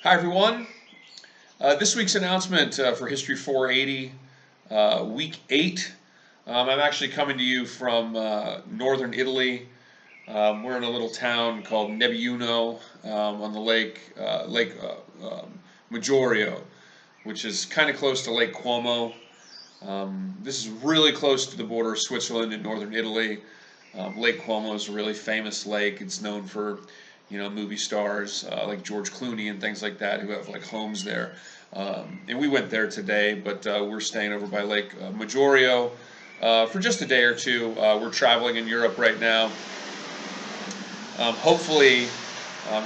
Hi, everyone. This week's announcement for History 480, Week 8. I'm actually coming to you from northern Italy. We're in a little town called Nebbiuno on the Lake Maggiore, which is kind of close to Lake Como. This is really close to the border of Switzerland and northern Italy. Lake Como is a really famous lake. It's known for, movie stars like George Clooney and things like that who have like homes there. And we went there today, but we're staying over by Lake Maggiore for just a day or two. We're traveling in Europe right now. Hopefully,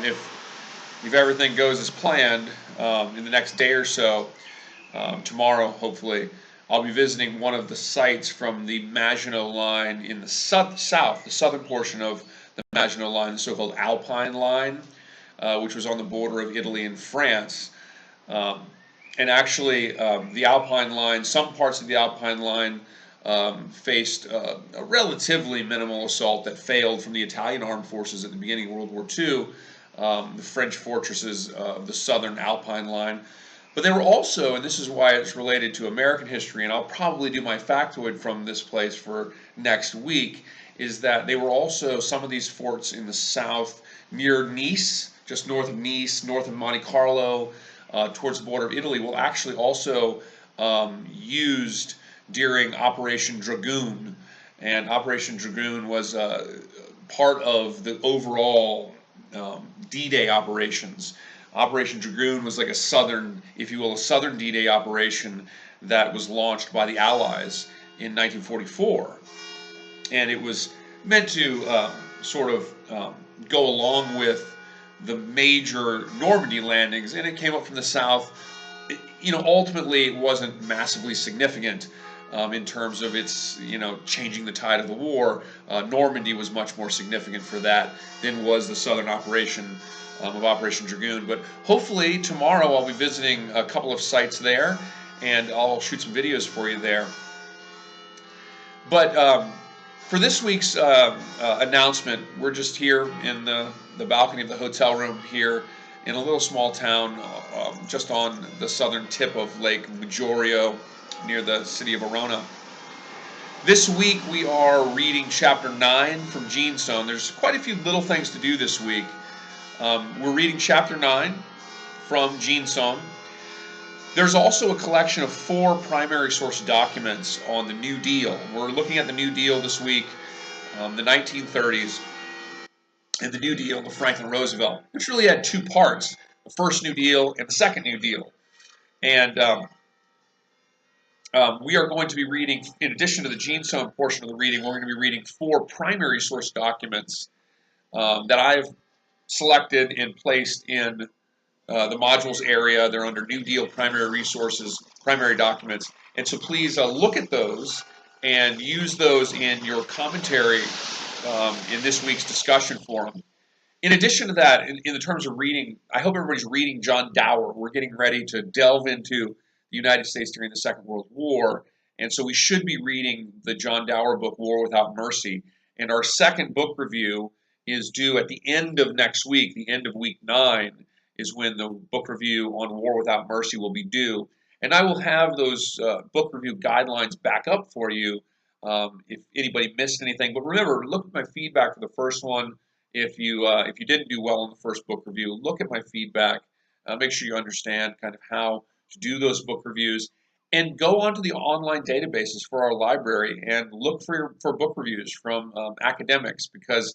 if everything goes as planned, in the next day or so, tomorrow, hopefully, I'll be visiting one of the sites from the Maginot Line in the south, the southern portion of the Maginot Line, the so-called Alpine Line, which was on the border of Italy and France. Um, and actually, the Alpine Line, some parts of the Alpine Line faced a relatively minimal assault that failed from the Italian armed forces at the beginning of World War II, the French fortresses of the southern Alpine Line. But they were also, and this is why it's related to American history, and I'll probably do my factoid from this place for next week, is that they were also some of these forts in the south near Nice, just north of Nice, north of Monte Carlo, towards the border of Italy, were actually also used during Operation Dragoon. And Operation Dragoon was part of the overall D-Day operations. Operation Dragoon was like a southern, if you will, a southern D-Day operation that was launched by the Allies in 1944. And it was meant to sort of go along with the major Normandy landings, and it came up from the south. Ultimately, it wasn't massively significant in terms of its, changing the tide of the war. Normandy was much more significant for that than was the southern operation of Operation Dragoon. But hopefully tomorrow I'll be visiting a couple of sites there, and I'll shoot some videos for you there. But for this week's announcement, we're just here in the balcony of the hotel room here in a little small town just on the southern tip of Lake Maggiore near the city of Verona. This week we are reading chapter 9 from Genestone. There's quite a few little things to do this week. We're reading chapter 9 from Genestone. There's also a collection of 4 primary source documents on the New Deal. We're looking at the New Deal this week, the 1930s, and the New Deal of Franklin Roosevelt, which really had 2 parts, the first New Deal and the second New Deal. And we are going to be reading, in addition to the Genestone portion of the reading, we're going to be reading 4 primary source documents that I've selected and placed in the modules area. They're under New Deal primary resources, primary documents. And so please look at those and use those in your commentary in this week's discussion forum. In addition to that, in the terms of reading, I hope everybody's reading John Dower. We're getting ready to delve into the United States during the Second World War. And so we should be reading the John Dower book, War Without Mercy. And our second book review is due at the end of next week, the end of week 9. Is when the book review on War Without Mercy will be due. And I will have those book review guidelines back up for you if anybody missed anything. But remember, look at my feedback for the first one. If you didn't do well in the first book review, look at my feedback. Make sure you understand kind of how to do those book reviews. And go onto the online databases for our library and look for book reviews from academics, because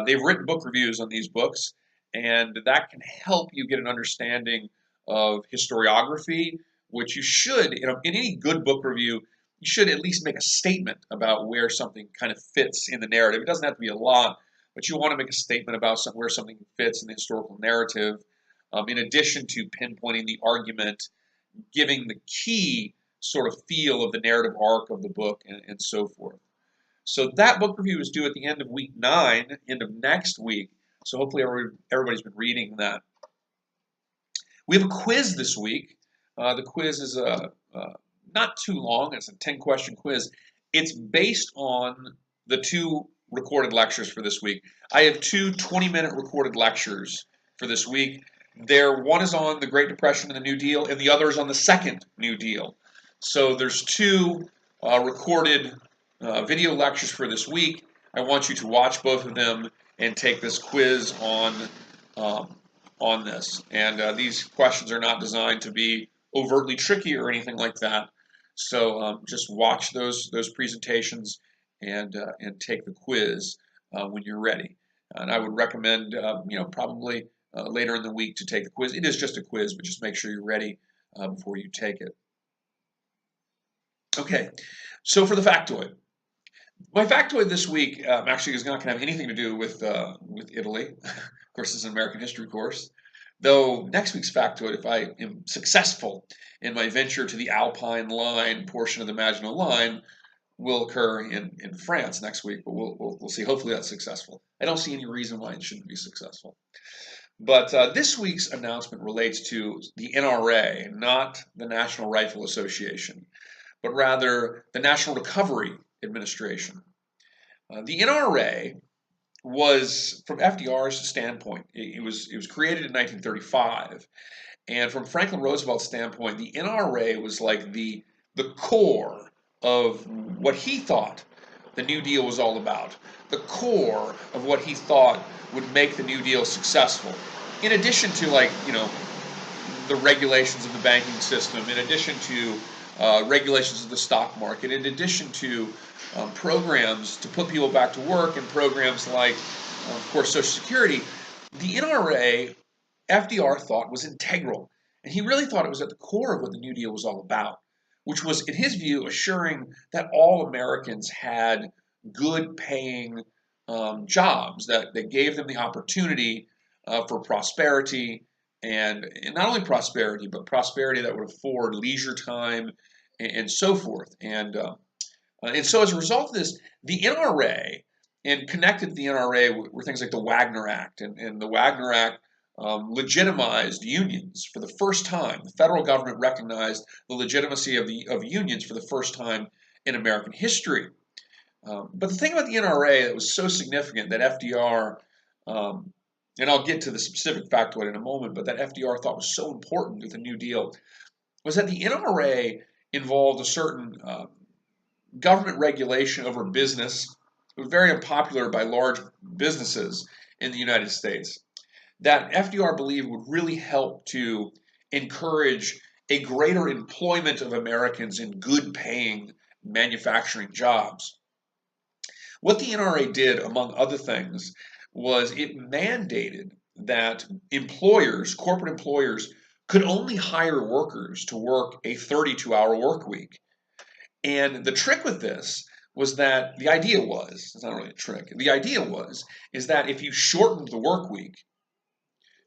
they've written book reviews on these books. And that can help you get an understanding of historiography, which you should, in any good book review, you should at least make a statement about where something kind of fits in the narrative. It doesn't have to be a lot, but you want to make a statement about where something fits in the historical narrative, in addition to pinpointing the argument, giving the key sort of feel of the narrative arc of the book, and so forth. So that book review is due at the end of week 9, end of next week. So hopefully everybody's been reading that. We have a quiz this week. The quiz is not too long. It's a 10-question quiz. It's based on the 2 recorded lectures for this week. I have 2 20-minute recorded lectures for this week. One is on the Great Depression and the New Deal, and the other is on the second New Deal. So there's two recorded video lectures for this week. I want you to watch both of them and take this quiz on this. And these questions are not designed to be overtly tricky or anything like that. So just watch those presentations and take the quiz when you're ready. And I would recommend, probably later in the week to take the quiz. It is just a quiz, but just make sure you're ready before you take it. Okay, so for the factoid. My factoid this week actually is not going to have anything to do with Italy. Of course, it's an American history course. Though next week's factoid, if I am successful in my venture to the Alpine line portion of the Maginot Line, will occur in France next week. But we'll see. Hopefully that's successful. I don't see any reason why it shouldn't be successful. But this week's announcement relates to the NRA, not the National Rifle Association, but rather the National Recovery Administration. The NRA was, from FDR's standpoint, it was created in 1935, and from Franklin Roosevelt's standpoint, the NRA was like the core of what he thought the New Deal was all about, the core of what he thought would make the New Deal successful. In addition to, the regulations of the banking system, in addition to regulations of the stock market, in addition to programs to put people back to work and programs like, of course, Social Security, the NRA, FDR thought was integral. And he really thought it was at the core of what the New Deal was all about, which was, in his view, assuring that all Americans had good paying jobs, that gave them the opportunity for prosperity, and not only prosperity, but prosperity that would afford leisure time and so forth. And so as a result of this, the NRA, and connected to the NRA were things like the Wagner Act, and the Wagner Act legitimized unions for the first time. The federal government recognized the legitimacy of unions for the first time in American history. But the thing about the NRA that was so significant that FDR, and I'll get to the specific factoid in a moment, but that FDR thought was so important with the New Deal, was that the NRA involved a certain government regulation over business. It was very unpopular by large businesses in the United States, that FDR believed would really help to encourage a greater employment of Americans in good-paying manufacturing jobs. What the NRA did, among other things, was it mandated that employers, corporate employers, could only hire workers to work a 32-hour work week. And the trick with this was that the idea was, it's not really a trick, the idea is that if you shortened the work week,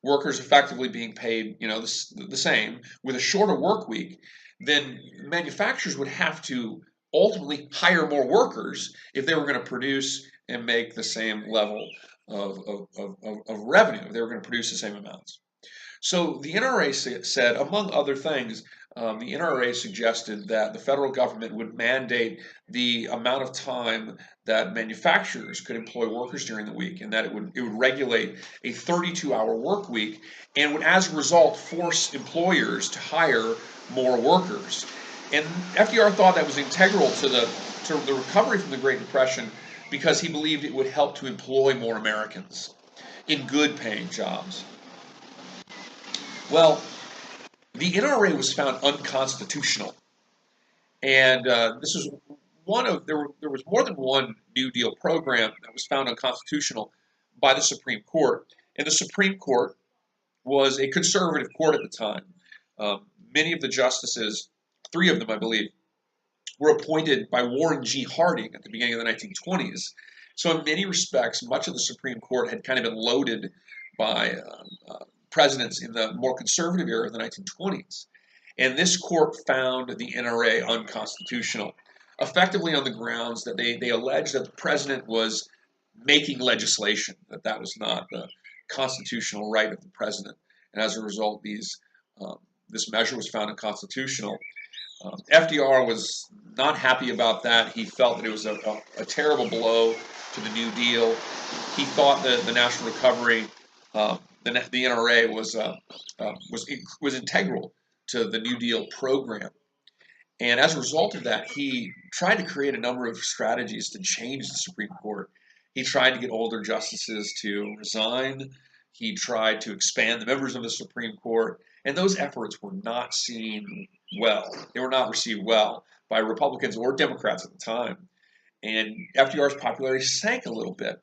workers effectively being paid, the same, with a shorter work week, then manufacturers would have to ultimately hire more workers if they were going to produce and make the same level of revenue, if they were going to produce the same amounts. So the NRA said, among other things, the NRA suggested that the federal government would mandate the amount of time that manufacturers could employ workers during the week, and that it would regulate a 32-hour work week, and would, as a result, force employers to hire more workers. And FDR thought that was integral to the recovery from the Great Depression, because he believed it would help to employ more Americans in good-paying jobs. Well, the NRA was found unconstitutional, and this was there was more than one New Deal program that was found unconstitutional by the Supreme Court, and the Supreme Court was a conservative court at the time. Many of the justices, 3 of them, I believe, were appointed by Warren G. Harding at the beginning of the 1920s. So in many respects, much of the Supreme Court had kind of been loaded by presidents in the more conservative era of the 1920s. And this court found the NRA unconstitutional, effectively on the grounds that they alleged that the president was making legislation, that was not the constitutional right of the president. And as a result, this measure was found unconstitutional. FDR was not happy about that. He felt that it was a terrible blow to the New Deal. He thought that the National Recovery, the the NRA was integral to the New Deal program. And as a result of that, he tried to create a number of strategies to change the Supreme Court. He tried to get older justices to resign. He tried to expand the members of the Supreme Court. And those efforts were not seen well. They were not received well by Republicans or Democrats at the time. And FDR's popularity sank a little bit.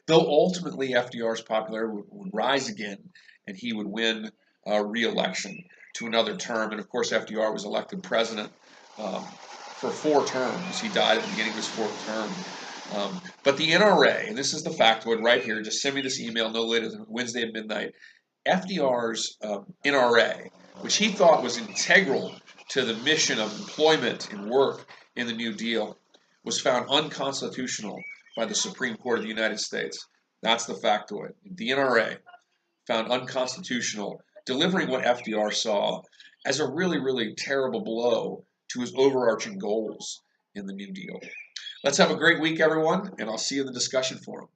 Though ultimately FDR's popularity would rise again and he would win re-election to another term. And of course, FDR was elected president for 4 terms. He died at the beginning of his 4th term. But the NRA, and this is the factoid right here, just send me this email no later than Wednesday at midnight. FDR's NRA, which he thought was integral to the mission of employment and work in the New Deal, was found unconstitutional by the Supreme Court of the United States. That's the factoid. The NRA found unconstitutional, delivering what FDR saw as a really, really terrible blow to his overarching goals in the New Deal. Let's have a great week, everyone, and I'll see you in the discussion forum.